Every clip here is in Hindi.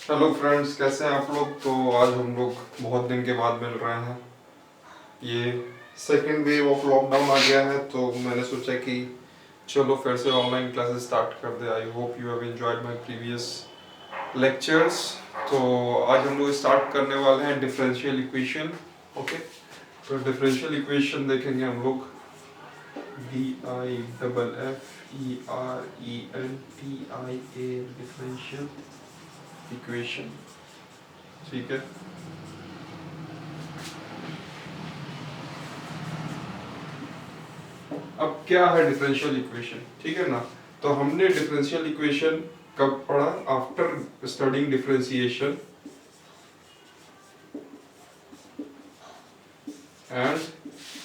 हेलो फ्रेंड्स, कैसे हैं आप लोग। तो आज हम लोग बहुत दिन के बाद मिल रहे हैं। ये सेकेंड वेव ऑफ लॉकडाउन आ गया है, तो मैंने सोचा कि चलो फिर से ऑनलाइन क्लासेस स्टार्ट कर दे। I hope you have enjoyed my previous lectures. तो आज हम लोग स्टार्ट करने वाले हैं डिफरेंशियल इक्वेशन। ओके, तो डिफरेंशियल इक्वेशन देखेंगे हम लोग। DIFFERENTIA differential equation. ठीक है, अब क्या है डिफरेंशियल इक्वेशन, ठीक है ना। तो हमने डिफरेंशियल इक्वेशन कब पढ़ा? After studying differentiation and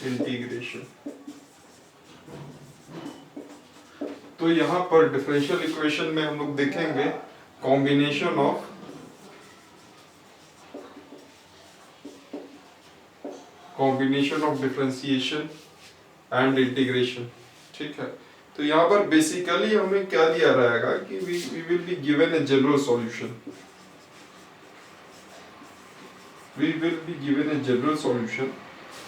integration. तो यहाँ पर डिफरेंशियल इक्वेशन में हम लोग देखेंगे combination of differentiation and integration. ठीक है, तो यहाँ पर बेसिकली हमें क्या दिया रहेगा कि we will be given a general solution. We will be given a general solution,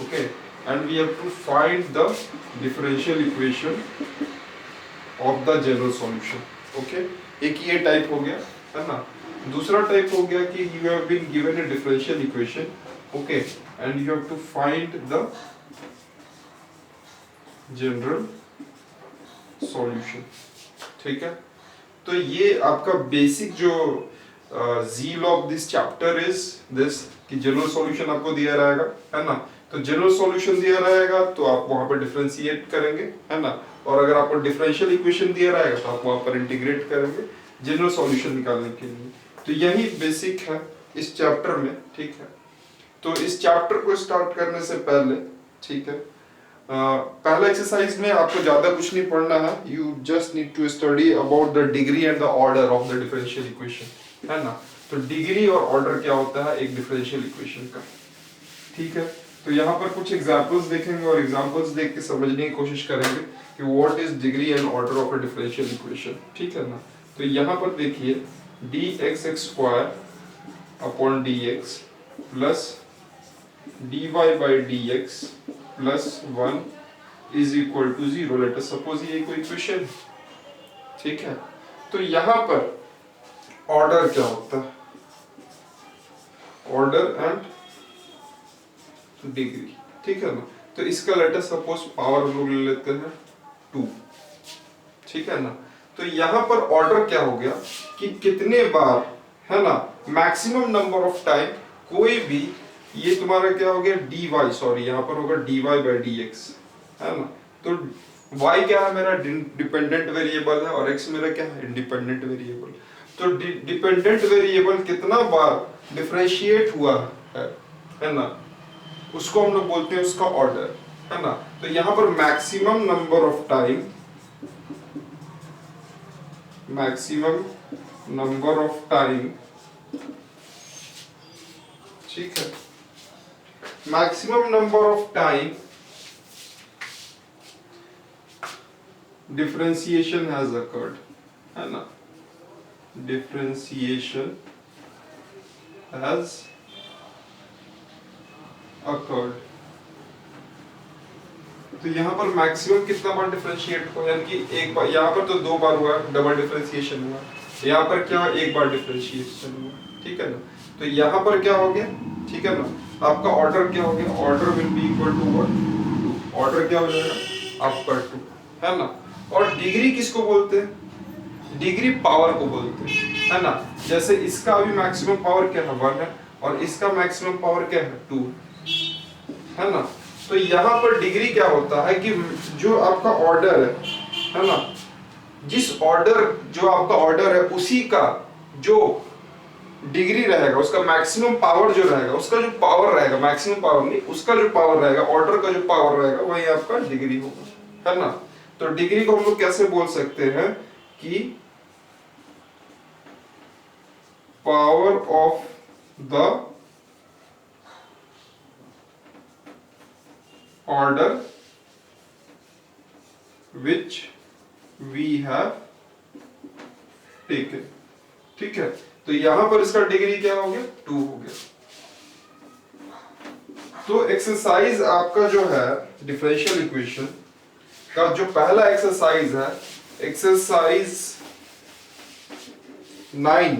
okay, and we have to find the differential equation of the general solution. Okay, एक ये टाइप हो गया है ना। दूसरा टाइप हो गया कि you have been given a differential equation, okay, and you have to find the general solution। ठीक है, तो ये आपका बेसिक जो zeal of this chapter is this कि जनरल सॉल्यूशन आपको दिया रहेगा, है ना। तो जनरल सॉल्यूशन दिया रहेगा तो आप वहां पर डिफरेंशिएट करेंगे, है ना। और अगर आपको डिफरेंशियल इक्वेशन दिया रहेगा तो आप वहां पर इंटीग्रेट करेंगे जनरल सॉल्यूशन निकालने के लिए। तो यही बेसिक है इस चैप्टर में। ठीक है, तो इस चैप्टर को स्टार्ट करने से पहले, ठीक है, पहला एक्सरसाइज में आपको ज्यादा कुछ नहीं पढ़ना है। You just need to study about the degree and the order of the differential equation, है ना। तो डिग्री और ऑर्डर क्या होता है एक डिफरेंशियल इक्वेशन का। ठीक है, तो यहाँ पर कुछ एग्जांपल्स देखेंगे और एग्जांपल्स देख के समझने की कोशिश करेंगे कि what is degree and order of a differential equation. ठीक है ना। तो यहाँ पर देखिए dx² upon dx plus dy/dx plus 1 is equal to 0। Let us suppose ये कोई इक्वेशन। ठीक है, तो यहाँ पर ऑर्डर क्या होता है? Order and degree. ठीक है ना। तो इसका लेट अस सपोज पावर हम लोग ले लेते हैं 2। ठीक है ना। तो यहाँ पर ऑर्डर क्या हो गया कि कितने बार, है ना, मैक्सिमम नंबर ऑफ टाइम कोई भी, ये तुम्हारा क्या हो गया dy, सॉरी यहाँ पर होगा dy/dx, है ना। तो y क्या है मेरा डिपेंडेंट वेरिएबल है और x मेरा क्या है इंडिपेंडेंट वेरिएबल। तो डिपेंडेंट वेरिएबल कितना बार डिफरेंशिएट हुआ है ना, उसको हम लोग बोलते हैं उसका ऑर्डर, है ना। तो यहाँ पर मैक्सिमम नंबर ऑफ टाइम, ठीक है, maximum number of time differentiation has occurred, है ना। Differentiation has occurred. तो यहाँ पर मैक्सिमम कितना बार डिफरेंशिएट हुआ, यानी कि एक बार। यहाँ पर तो 2 बार हुआ, डबल डिफरेंशिएशन हुआ। यहाँ पर क्या हुआ, एक बार डिफरेंशिएशन हुआ। ठीक है ना। तो यहाँ पर क्या हो गया, ठीक है ना, आपका ऑर्डर क्या हो गया, order will be equal to what, order क्या हो जाएगा आपका 2, है ना। और डिग्री किसको बोलते हैं? डिग्री पावर को बोलते हैं, है ना। जैसे इसका अभी मैक्सिमम पावर क्या है 1 है और इसका मैक्सिमम पावर क्या है 2, है ना। तो यहाँ पर डिग्री क्या होता है कि जो आपका ऑर्डर है ना, जिस ऑर्डर, जो आपका ऑर्डर है उसी का जो डिग्री रहेगा, उसका मैक्सिमम पावर जो रहेगा, उसका जो पावर रहेगा, मैक्सिमम पावर नहीं, उसका जो पावर रहेगा, ऑर्डर का जो पावर रहेगा, वही आपका डिग्री होगा, है ना। तो डिग्री को हम लोग कैसे बोल सकते हैं कि power of the order which we have taken। ठीक है, तो यहां पर इसका डिग्री क्या हो गया, 2 हो गया। तो एक्सरसाइज आपका जो है डिफरेंशियल इक्वेशन का जो पहला एक्सरसाइज है, एक्सरसाइज 9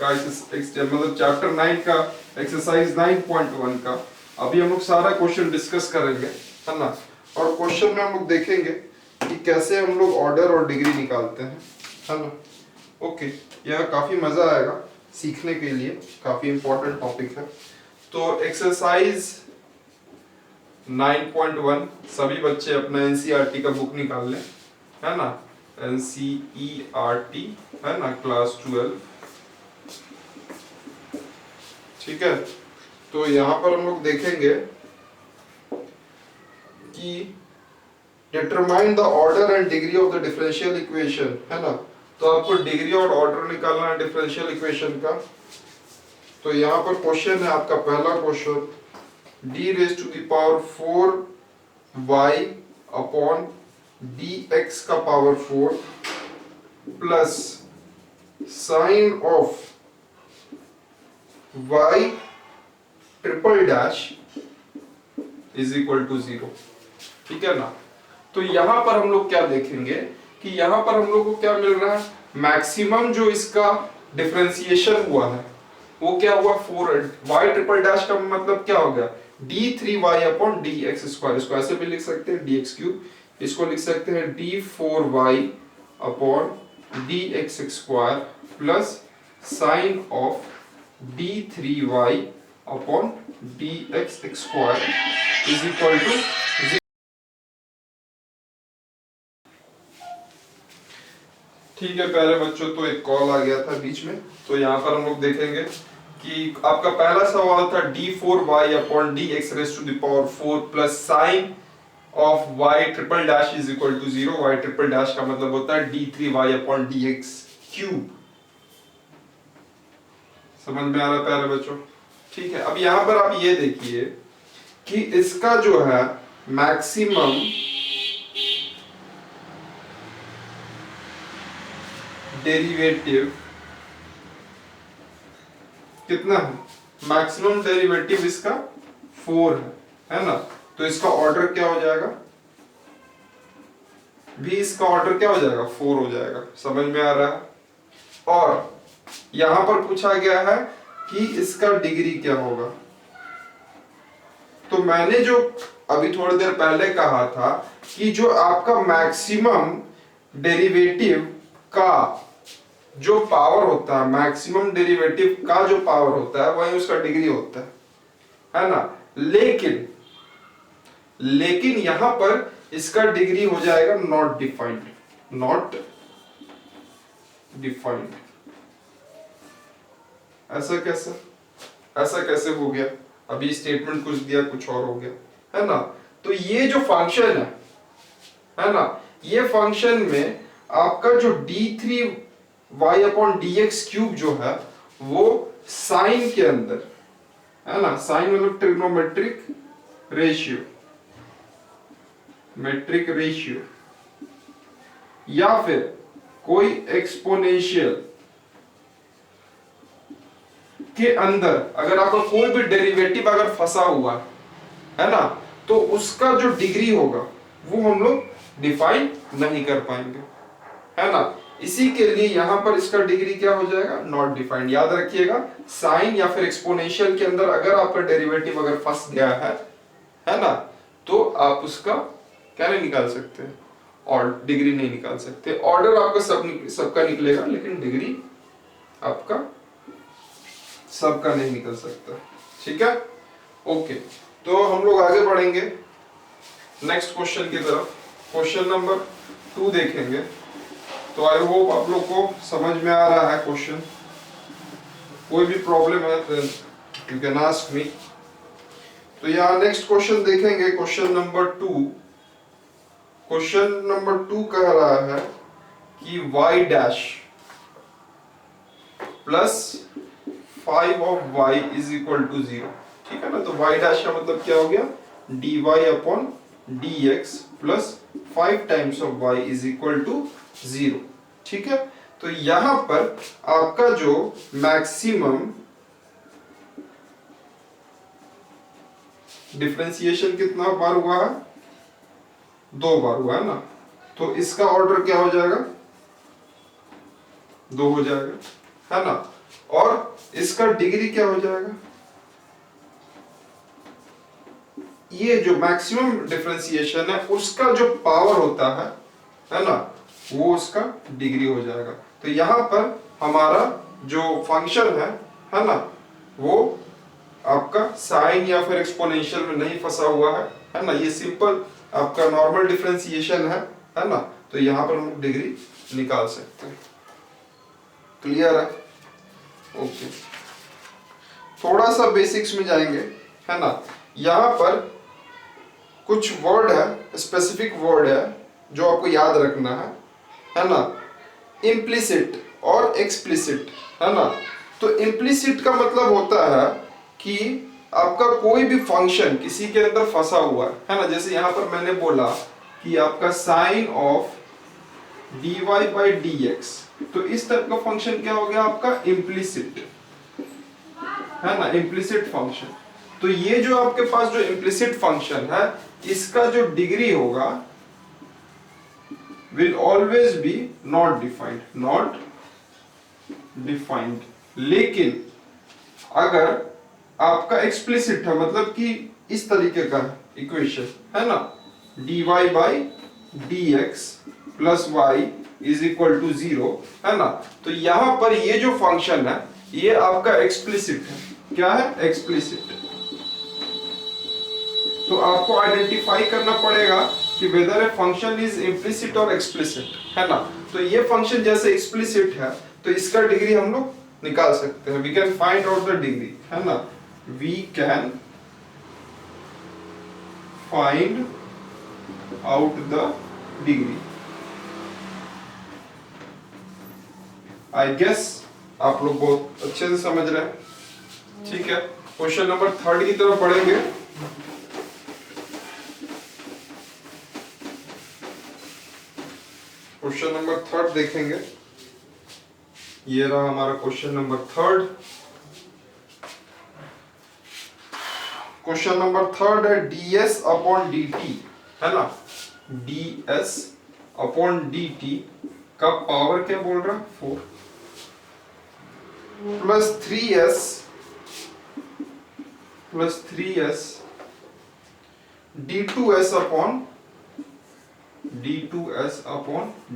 का, मतलब चैप्टर 9 का एक्सरसाइज 9.1 का अभी हम लोग सारा क्वेश्चन डिस्कस करेंगे, है ना। और क्वेश्चन में हम लोग देखेंगे कि कैसे हम लोग ऑर्डर और डिग्री निकालते हैं, है ना। ओके, यह काफी मजा आएगा सीखने के लिए, काफी इंपॉर्टेंट टॉपिक है। तो एक्सरसाइज 9.1 सभी बच्चे अपना एनसीईआरटी का बुक निकाल लें, है ना, एनसीईआरटी, है ना, क्लास 12, ठीक है। तो यहाँ पर हम लोग देखेंगे कि determine the order and degree of the differential equation, है ना। तो आपको डिग्री और ऑर्डर निकालना है डिफरेंशियल इक्वेशन का। तो यहाँ पर क्वेश्चन है आपका पहला question, d raise to the power 4y upon dx का power 4 plus sine of y triple dash is equal to 0, ठीक है ना। तो यहां पर हम लोग क्या देखेंगे कि यहां पर हम लोग को क्या मिल रहा है, मैक्सिमम जो इसका डिफरेंशिएशन हुआ है वो क्या हुआ, 4y ट्रिपल डैश का मतलब क्या हो गया, d3y अपॉन dx स्क्वायर। इसको ऐसे भी लिख सकते हैं dx क्यूब, इसको लिख सकते हैं d4y upon dx square plus sine of d3y upon dx square is equal to 0। ठीक है प्यारे बच्चों, तो एक कॉल आ गया था बीच में, तो यहाँ पर हम लोग देखेंगे कि आपका पहला सवाल था d4y upon dx raise to the power 4 plus sine of y triple dash is equal to 0। y triple dash का मतलब होता है d3y अपॉन dx क्यूब। समझ में आ रहा है प्यारे बच्चों, ठीक है। अब यहाँ पर आप ये देखिए कि इसका जो है मैक्सिमम डेरिवेटिव कितना है, मैक्सिमम डेरिवेटिव इसका 4 है ना। तो इसका ऑर्डर क्या हो जाएगा, भी इसका ऑर्डर क्या हो जाएगा, 4 हो जाएगा। समझ में आ रहा है। और यहां पर पूछा गया है कि इसका डिग्री क्या होगा। तो मैंने जो अभी थोड़ी देर पहले कहा था कि जो आपका मैक्सिमम डेरिवेटिव का जो पावर होता है, मैक्सिमम डेरिवेटिव का जो पावर होता है वही उसका डिग्री होता है ना। लेकिन यहां पर इसका डिग्री हो जाएगा नॉट डिफाइंड, नॉट डिफाइंड। ऐसा कैसे हो गया, अभी स्टेटमेंट कुछ दिया कुछ और हो गया, है ना। तो ये जो फंक्शन है ना, ये फंक्शन में आपका जो d3y अपॉन dx क्यूब जो है वो साइन के अंदर, है ना, साइन मतलब ट्रिग्नोमेट्रिक रेशियो, मेट्रिक रेशियो, या फिर कोई एक्सपोनेंशियल के अंदर अगर आपका कोई भी डेरिवेटिव अगर फंसा हुआ है ना, तो उसका जो डिग्री होगा वो हम लोग डिफाइन नहीं कर पाएंगे, है ना। इसी के लिए यहां पर इसका डिग्री क्या हो जाएगा, नॉट डिफाइंड। याद रखिएगा, साइन या फिर एक्सपोनेंशियल के अंदर अगर आपका डेरिवेटिव अगर फंस गया है ना, तो आप उसका क्या नहीं निकाल सकते, और डिग्री नहीं निकाल सकते। ऑर्डर आपका सबका निकलेगा, लेकिन डिग्री आपका सबका नहीं निकल सकता, ठीक है। ओके, तो हम लोग आगे बढ़ेंगे नेक्स्ट क्वेश्चन की तरफ। क्वेश्चन नंबर 2 देखेंगे। तो आई होप आप लोग को समझ में आ रहा है क्वेश्चन। कोई भी प्रॉब्लम है तो यू कैन आस्क मी। तो यहाँ नेक्स्ट क्वेश्चन देखेंगे, क्वेश्चन नंबर 2। क्वेश्चन नंबर 2 कह रहा है कि y dash plus 5 of y is equal to 0, ठीक है ना। तो y डैश का मतलब क्या हो गया, dy upon dx plus 5 times of y is equal to 0, ठीक है। तो यहां पर आपका जो मैक्सिमम डिफरेंशिएशन कितना बार हुआ है? 2 बार हुआ है ना, तो इसका ऑर्डर क्या हो जाएगा? 2 हो जाएगा, है ना। और इसका डिग्री क्या हो जाएगा? ये जो मैक्सिमम डिफरेंशिएशन है उसका जो पावर होता है ना, वो उसका डिग्री हो जाएगा। तो यहां पर हमारा जो फंक्शन है ना, वो आपका साइन या फिर एक्सपोनेंशियल में नहीं फंसा हुआ है ना। ये सिंपल आपका नॉर्मल डिफरेंशिएशन है ना। तो यहां पर हम डिग्री निकाल सकते हैं। क्लियर है? ओके, थोड़ा सा बेसिक्स में जाएंगे, है ना। यहां पर कुछ वर्ड है, स्पेसिफिक वर्ड है जो आपको याद रखना है ना। इम्प्लिसिट और एक्सप्लिसिट, है ना। तो इम्प्लिसिट का मतलब होता है कि आपका कोई भी फंक्शन किसी के अंदर फंसा हुआ है ना। जैसे यहां पर मैंने बोला कि आपका sine of dy by dx, तो इस टाइप का फंक्शन क्या हो गया आपका? इम्प्लिसिट, है ना, इम्प्लिसिट फंक्शन। तो ये जो आपके पास जो इम्प्लिसिट फंक्शन है, इसका जो डिग्री होगा will always be not defined। लेकिन अगर आपका एक्सप्लिसिट है, मतलब कि इस तरीके का इक्वेशन है ना, dy by dx plus y is equal to 0, है ना। तो यहां पर ये जो फंक्शन है ये आपका एक्सप्लिसिट है। क्या है? एक्सप्लिसिट। तो आपको आइडेंटिफाई करना पड़ेगा कि whether a function is implicit और एक्सप्लिसिट, है ना। तो ये फंक्शन जैसे एक्सप्लिसिट है तो इसका डिग्री हम लोग निकाल सकते हैं। We can find out the degree, है ना। We can find out the degree. I guess आप लोग बहुत अच्छे से समझ रहे हैं। ठीक है, क्वेश्चन नंबर 3 की तरफ बढ़ेंगे। क्वेश्चन नंबर 3 देखेंगे। ये रहा हमारा क्वेश्चन नंबर 3। क्वेश्चन नंबर 3 है ds अपॉन dt, है ना। ds अपॉन dt का पावर क्या बोल रहा है? 4 plus 3s d2s upon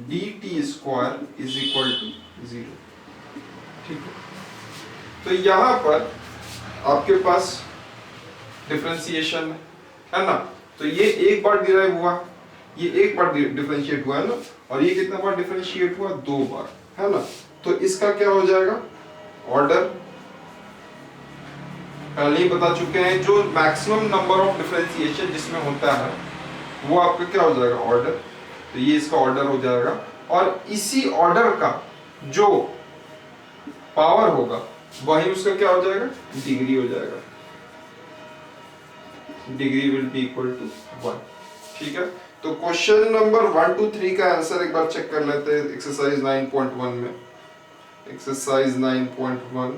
dt square is equal to 0। ठीक है, तो यहां पर आपके पास डिफरेंशिएशन है ना। तो ये एक बार डिराइव हुआ, ये एक बार डिफरेंशिएट हुआ है ना, और ये कितना बार डिफरेंशिएट हुआ? 2 बार, है ना। तो इसका क्या हो जाएगा? ऑर्डर पहले ही बता चुके हैं, जो मैक्सिमम नंबर ऑफ डिफरेंशिएशन जिसमें होता है वो आपका क्या हो जाएगा? ऑर्डर। तो ये इसका ऑर्डर हो जाएगा, और इसी ऑर्डर का जो पावर होगा वही उसका क्या हो जाएगा? डिग्री हो जाएगा। Degree will be equal to 1। ठीक है, तो क्वेश्चन नंबर 1 2 3 का आंसर एक बार चेक कर लेते हैं एक्सरसाइज 9.1 में। एक्सरसाइज 9.1,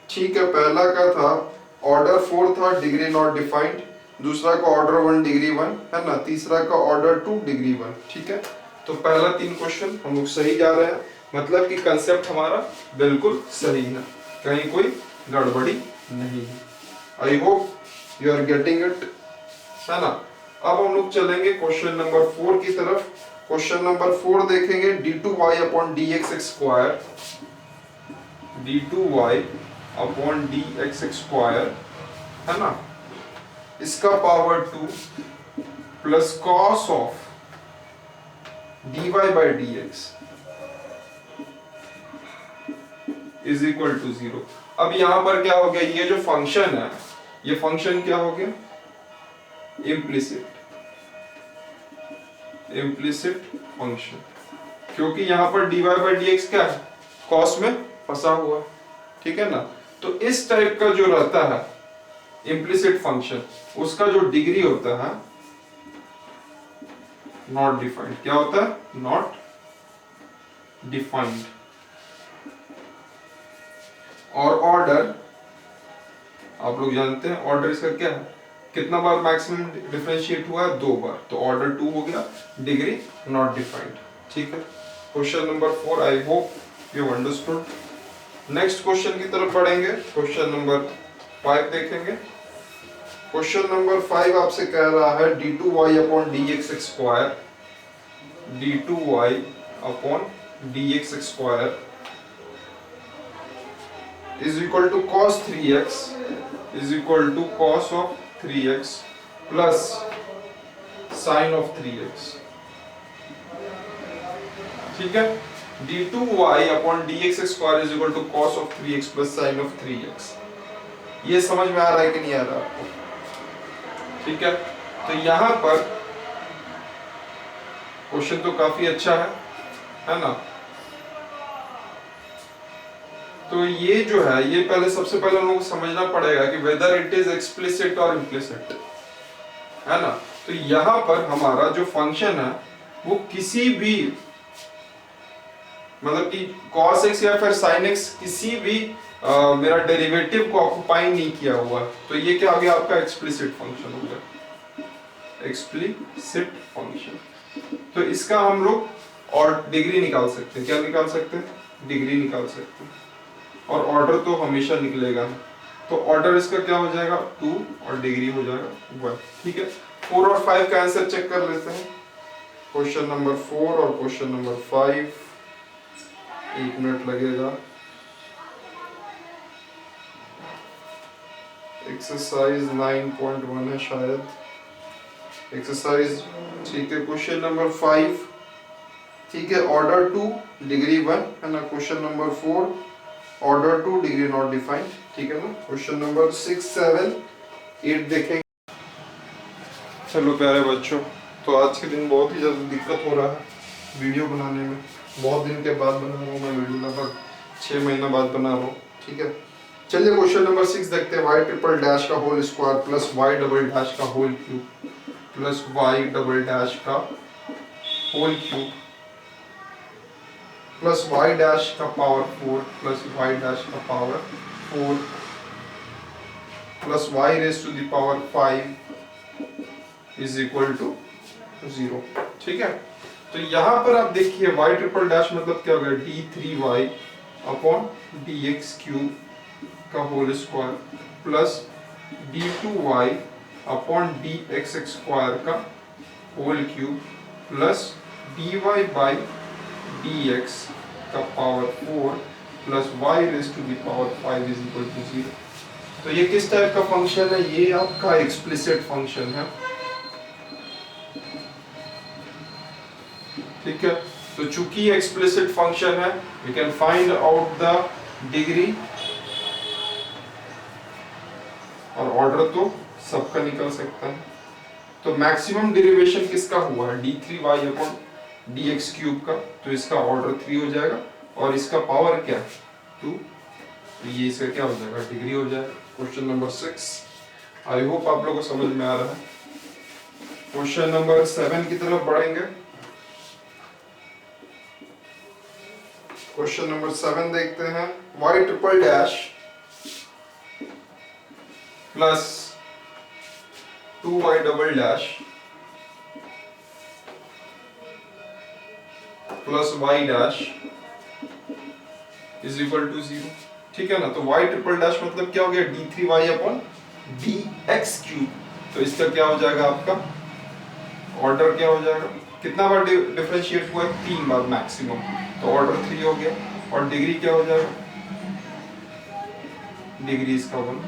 ठीक है। पहला का था ऑर्डर 4 था, डिग्री नॉट डिफाइंड। दूसरा का ऑर्डर 1 डिग्री 1, है ना। तीसरा का ऑर्डर 2 डिग्री 1। ठीक है, तो पहला 3 क्वेश्चन हम लोग सही जा रहे हैं, मतलब कि कंसेप्ट हमारा बिल्कुल सही है, कहीं कोई गड़बड़ी नहीं है। I hope you are getting it, है ना। अब हम लोग चलेंगे क्वेश्चन नंबर 4 की तरफ। क्वेश्चन नंबर 4 देखेंगे d2y upon dx square, d2y upon dx square, है ना। इसका power 2 plus cos of dy by dx is equal to 0। अब यहां पर क्या हो गया? ये जो फंक्शन है, ये फंक्शन क्या हो गया? इम्प्लिसिट फंक्शन, क्योंकि यहां पर dy बाई dx क्या है? कॉस में फंसा हुआ, ठीक है ना। तो इस टाइप का जो रहता है इम्प्लिसिट फंक्शन, उसका जो डिग्री होता है नॉट डिफाइंड। क्या होता है? Not defined. और ऑर्डर, आप लोग जानते हैं ऑर्डर इसका क्या है, कितना बार मैक्सिमम डिफरेंशिएट हुआ है? 2 बार, तो ऑर्डर 2 हो गया, डिग्री नॉट डिफाइंड। ठीक है, question number 4, I hope you understood. Next question की तरफ बढ़ेंगे, क्वेश्चन नंबर 5 देखेंगे। क्वेश्चन नंबर 5 आपसे कह रहा है d2y upon dx square, d2y upon dx square is equal to cos 3x is equal to cos of 3x plus sin of 3x। ठीक है, d2y upon dx square is equal to cos of 3x plus sin of 3x। ये समझ में आ रहा है कि नहीं आ रहा आपको? ठीक है, तो यहां पर क्वेश्चन तो काफी अच्छा है ना। तो ये जो है, ये पहले सबसे पहले हम लोग को समझना पड़ेगा कि वेदर इट इज एक्सप्लिसिट और इम्प्लिसिट, है ना। तो यहां पर हमारा जो फंक्शन है वो किसी भी, मतलब कि cos x या फिर sin x किसी भी मेरा डेरिवेटिव को ऑक्युपाई नहीं किया हुआ, तो ये क्या हो गया आपका? एक्सप्लिसिट फंक्शन हो गया, एक्सप्लिसिट फंक्शन। तो इसका हम लोग और डिग्री निकाल सकते हैं। क्या निकाल सकते हैं? डिग्री निकाल सकते हैं। और ऑर्डर तो हमेशा निकलेगा, तो ऑर्डर इसका क्या हो जाएगा? 2 और डिग्री हो जाएगा 1। ठीक है, 4 और 5 का आंसर चेक कर लेते हैं। क्वेश्चन नंबर 4 और क्वेश्चन नंबर 5, 1 मिनट लगेगा। एक्सरसाइज 9.1 है शायद, एक्सरसाइज। ठीक है, क्वेश्चन नंबर 5, ठीक है, ऑर्डर 2 डिग्री 1 है ना। Question number 4 order 2 degree not defined. ठीक है ना। क्वेश्चन नंबर 6, 7, 8 देखेंगे। चलो प्यारे बच्चों, तो आज के दिन बहुत ही ज़्यादा दिक्कत हो रहा है वीडियो बनाने में। बहुत दिन के बाद बना रहा हूँ मैं वीडियो, लगभग 6 महीना बाद बना रहा हूँ। ठीक है, चलिए क्वेश्चन नंबर 6 देखते हैं। वाई ट्रिपल डैश का whole square plus y double dash का whole cube plus y double dash का whole cube plus y dash का पावर 4 प्लस वाई डैश का power 4 plus y raise to the power 5 is equal to 0। ठीक है, तो यहां पर आप देखिए वाई ट्रिपल डैश मतलब क्या हो गया? d3y अपॉन dx क्यूब का whole square plus d2y upon dx square का whole cube plus dy by dx का power 4 plus y raise to the power 5 is equal to 0। तो ये किस टाइप का फंक्शन है? ये आपका एक्सप्लिसिट फंक्शन है। ठीक है, तो चूंकि एक्सप्लिसिट फंक्शन है, we can find out the degree, और ऑर्डर तो सबका निकल सकता है। तो मैक्सिमम डेरिवेशन किसका हुआ है? d3y अपॉन dx क्यूब का, तो इसका ऑर्डर 3 हो जाएगा और इसका पावर क्या? 2, तो ये इसका क्या हो जाएगा? डिग्री हो जाएगा। क्वेश्चन नंबर 6, आई होप आप लोगों को समझ में आ रहा है। क्वेश्चन नंबर 7 की तरफ बढ़ेंगे। क्वेश्चन नंबर 7 देखते हैं। Y triple dash plus 2y double dash plus y dash is equal to 0। ठीक है ना, तो y ट्रिपल डैश मतलब क्या हो गया? d3y अपॉन dx क्यूब, तो इसका क्या हो जाएगा आपका? ऑर्डर क्या हो जाएगा? कितना बार डिफरेंशिएट हुआ है? 3 बार मैक्सिमम, तो ऑर्डर 3 हो गया। और डिग्री क्या हो जाएगा? डिग्री इसका 1।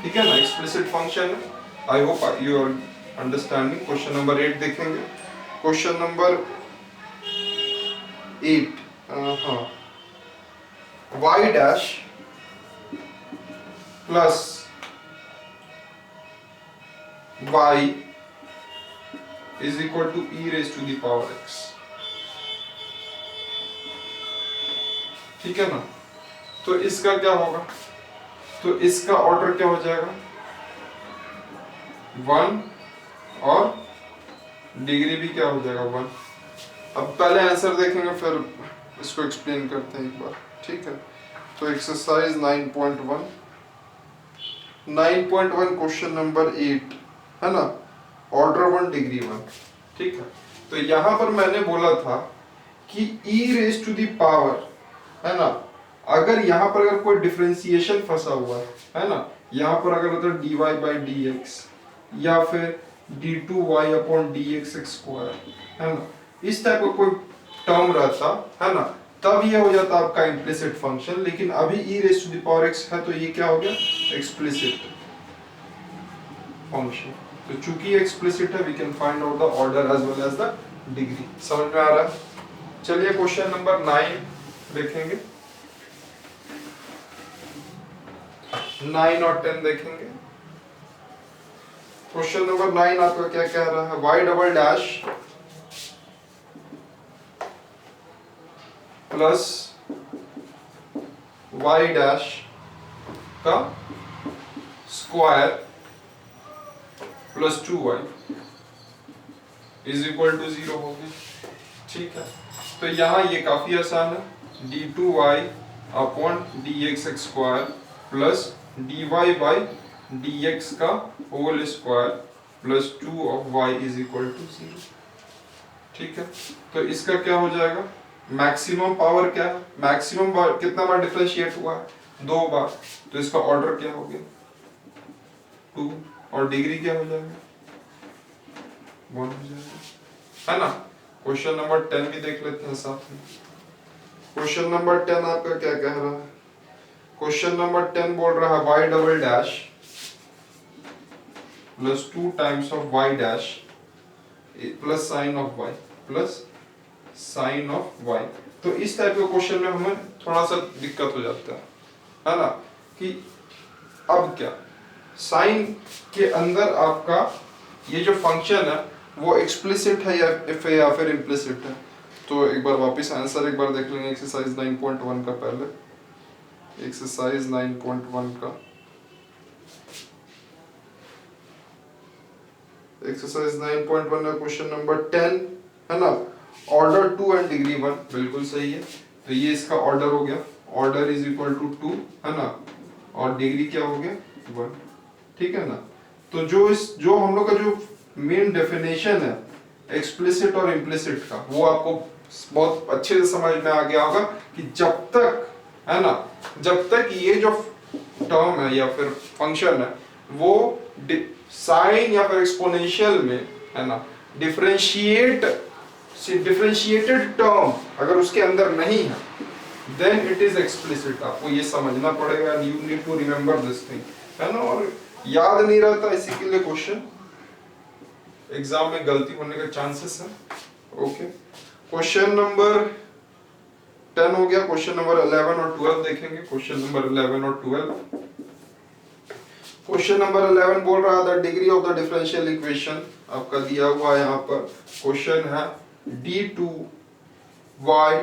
ठीक है ना, एक्सप्लिसिट फंक्शन है। I hope you are understanding. Question number 8 देखेंगे। क्वेश्चन नंबर 8, हाँ, y dash plus y is equal to e raise to the power x। ठीक है ना, तो इसका क्या होगा? तो इसका ऑर्डर क्या हो जाएगा? 1 और डिग्री भी क्या हो जाएगा 1। अब पहले आंसर देखेंगे फिर इसको एक्सप्लेन करते हैं एक बार, ठीक है। तो एक्सरसाइज 9.1 क्वेश्चन नंबर 8 है ना, ऑर्डर 1 डिग्री 1, ठीक है। तो यहाँ पर मैंने बोला था कि e raise to the power, है ना, अगर यहाँ पर अगर कोई डिफरेंशिएशन फंसा हुआ है ना, यहाँ पर अगर होता dy बाई डी एक्स या फिर d2y upon d x square, है ना, इस टाइप का कोई टर्म रहता है ना, तब ये हो जाता आपका इम्प्लिसिट फंक्शन। लेकिन अभी e raise to the power x है तो ये क्या हो गया, एक्सप्लिसिट फंक्शन। तो चूंकि ये एक्सप्लिसिट है, we can find out the order as well as the degree. समझ में आ रहा है? चलिए क्वेश्चन नंबर 9 देखेंगे, 9 और 10 देखेंगे। क्वेश्चन नंबर 9 आपका क्या कह रहा है, y double dash plus y dash का square plus 2y is equal to 0 हो गया, ठीक है। तो यहाँ ये काफी आसान है, d2y upon d x square plus dy by d x का whole square plus 2 of y is equal to 0, ठीक है। तो इसका क्या हो जाएगा, मैक्सिमम पावर क्या है, मैक्सिमम बार कितना बार डिफरेंशिएट हुआ है, 2 बार, तो इसका ऑर्डर क्या हो गया 2, और डिग्री क्या हो जाएगा 1 हो जाएगा, है ना। क्वेश्चन नंबर 10 भी देख लेते हैं साथ में। क्वेश्चन नंबर 10 आपका क्या कह रहा है, क्वेश्चन नंबर 10 बोल रहा है y double dash plus 2 times of y dash plus sine of y plus sine of y। तो इस टाइप के क्वेश्चन में हमें थोड़ा सा दिक्कत हो जाता है ना, कि अब क्या साइन के अंदर आपका ये जो फंक्शन है वो एक्सप्लिसिट है या फिर इम्प्लिसिट है। तो एक बार वापस आंसर एक बार देख लेंगे एक्सरसाइज 9.1 का। पहले एक्सरसाइज 9.1 का, एक्सरसाइज 9.1 का क्वेश्चन नंबर 10 है ना, ऑर्डर 2 एंड डिग्री 1, बिल्कुल सही है। तो ये इसका ऑर्डर हो गया, ऑर्डर इज इक्वल टू 2, है ना, और डिग्री क्या हो गया 1, ठीक है ना। तो जो हम लोग का जो मेन डेफिनेशन है एक्सप्लिसिट और इम्प्लिसिट का, वो आपको बहुत अच्छे से समझ में आ गया होगा कि जब तक, है ना, जब तक ये जो टर्म है या फिर फंक्शन है वो साइन या फिर एक्सपोनेंशियल में, है ना, डिफरेंशिएटेड टर्म अगर उसके अंदर नहीं है देन इट इज एक्सप्लिसिट। आपको ये समझना पड़ेगा, you need to remember this thing, है ना। और याद नहीं रहता इसी के लिए क्वेश्चन एग्जाम में गलती होने का चांसेस है। ओके, क्वेश्चन नंबर 10 हो गया। क्वेश्चन नंबर 11 और 12 देखेंगे। क्वेश्चन नंबर 11 और 12। क्वेश्चन नंबर 11 बोल रहा था degree of the differential equation आपका दिया हुआ है यहाँ पर। क्वेश्चन है d2y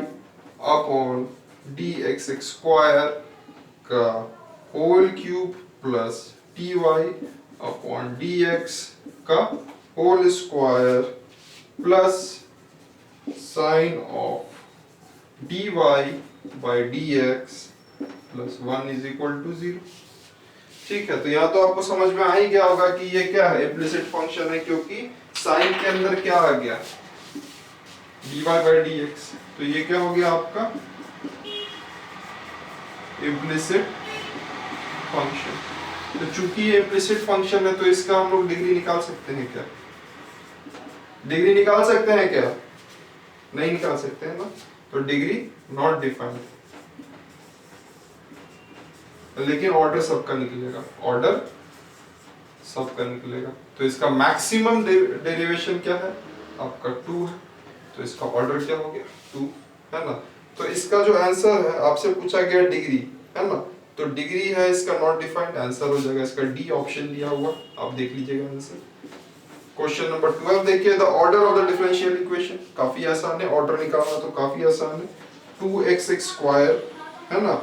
अपॉन dx स्क्वायर का whole cube plus dy upon dx का whole square plus sine of dy by dx plus 1 is equal to 0। ठीक है, तो यहाँ तो आपको समझ में आ ही गया होगा कि ये क्या है, इम्प्लिसिट फंक्शन है, क्योंकि साइन के अंदर क्या आ गया dy बाई dx। तो ये क्या हो गया आपका इम्प्लिसिट फंक्शन। तो चूंकि ये इम्प्लिसिट फंक्शन है तो इसका हम लोग डिग्री निकाल सकते हैं क्या? डिग्री निकाल सकते हैं क्या? नहीं निकाल सकते हैं ना, तो डिग्री नॉट डिफाइंड। लेकिन ऑर्डर सबका निकलेगा, ऑर्डर सबका निकलेगा। तो इसका मैक्सिमम डेरिवेशन क्या है आपका 2 है, तो इसका ऑर्डर क्या हो गया 2, है ना। तो इसका जो आंसर है आपसे पूछा गया डिग्री, है ना, तो डिग्री है इसका नॉट डिफाइंड, आंसर हो जाएगा इसका डी ऑप्शन दिया हुआ, आप देख लीजिएगा आंसर। क्वेश्चन नंबर 12 देखिए, the order of the differential equation, काफी आसान है, ऑर्डर निकालना तो काफी आसान है। 2x स्क्वायर, है ना,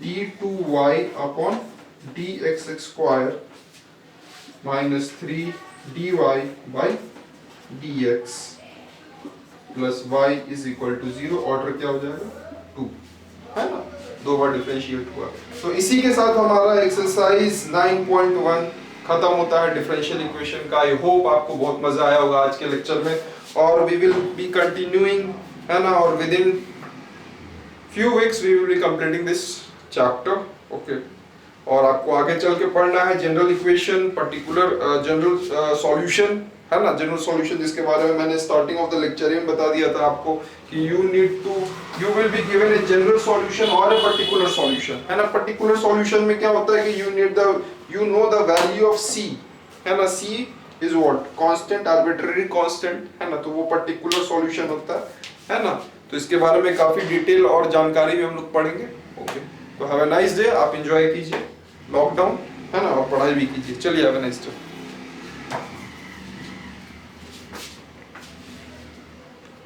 d2y upon dx square minus 3 dy by dx plus y is equal to 0, order क्या हो जाएगा 2, है ना, 2 बार डिफरेंशिएट हुआ। तो इसी के साथ हमारा एक्सरसाइज 9.1 खत्म होता है डिफरेंशियल इक्वेशन का। आई होप आपको बहुत मजा आया होगा आज के लेक्चर में, और वी विल बी कंटिन्यूइंग, है ना, और with in few weeks we will be completing this chapter, okay। और आपको आगे चल के पढ़ना है general equation, particular general solution, है ना, जनरल सॉल्यूशन, जिसके बारे में मैंने स्टार्टिंग ऑफ द लेक्चर में बता दिया था आपको कि you will be given a general solution और ए पर्टिकुलर सॉल्यूशन, है ना। पर्टिकुलर सॉल्यूशन में क्या होता है कि you know the value of c, है ना, c is what, constant, arbitrary constant, है ना। तो वो पर्टिकुलर सॉल्यूशन होता है ना। तो इसके बारे में काफी डिटेल और जानकारी भी हम लोग पढ़ेंगे, ओके। तो हैव अ नाइस डे, आप एंजॉय कीजिए लॉकडाउन, है ना, और पढ़ाई भी कीजिए। चलिए हैव अ नाइस डे।